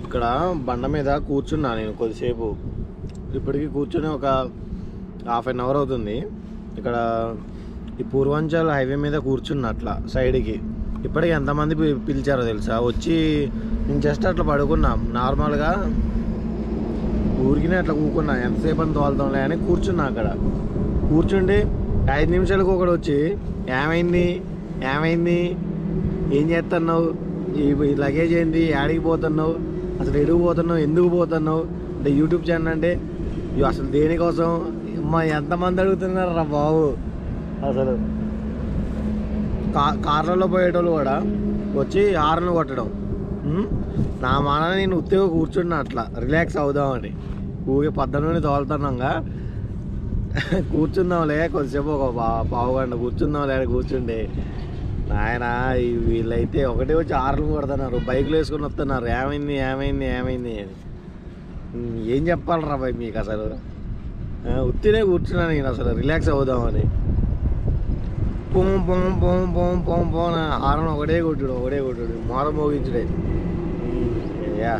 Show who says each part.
Speaker 1: ఇక్కడ బండ మీద కూర్చున్నా నేను కొద్దిసేపు. ఇప్పటికీ కూర్చొని ఒక హాఫ్ అన్ అవర్ అవుతుంది. ఇక్కడ ఈ పూర్వాంచల్ హైవే మీద కూర్చున్నా అట్లా సైడ్కి. ఇప్పటికి ఎంతమంది పిలిచారో తెలుసా వచ్చి. నేను జస్ట్ అట్లా పడుకున్నాం నార్మల్గా, ఊరికినే అట్లా కూకున్నా. ఎంతసేపు అని తోలుతాంలే అని కూర్చున్నా. అక్కడ కూర్చుండి 5 నిమిషాలకు ఒకడు వచ్చి ఏమైంది ఏమైంది ఏం చేస్తున్నావు, ఈ లగేజ్ ఏంటి, యాడికి పోతున్నావు, అసలు ఎడుగు పోతున్నావు, ఎందుకు పోతున్నావు అంటే యూట్యూబ్ ఛానల్ అంటే అసలు దేనికోసం అమ్మా ఎంతమంది అడుగుతున్నారు రా బాబు. అసలు కార్లలో పోయేటోళ్ళు కూడా వచ్చి హార్న్ కొట్టడం. నా మాన నేను ఉత్తేగా కూర్చున్నా అట్లా రిలాక్స్ అవుదామని. ఊగే పద్దనుని తోలుతున్నాగా కూర్చుందాంలే కొద్దిసేపు ఒక పావు గంట కూర్చుందాంలే అని కూర్చుండే. నాయన వీళ్ళైతే ఒకటే వచ్చి హార్న్లు కొడుతున్నారు, బైకులు వేసుకొని వస్తున్నారు. ఏమైంది ఏమైంది ఏమైంది అని ఏం చెప్పాలరా బాయ్ మీకు. అసలు ఉత్తినే కూర్చున్నా నేను అసలు రిలాక్స్ అవుదామని. పొం పొం పొం పొం పొం పొం హారన్ ఒకటే కొట్టుడు మోర మోగించుడే. యా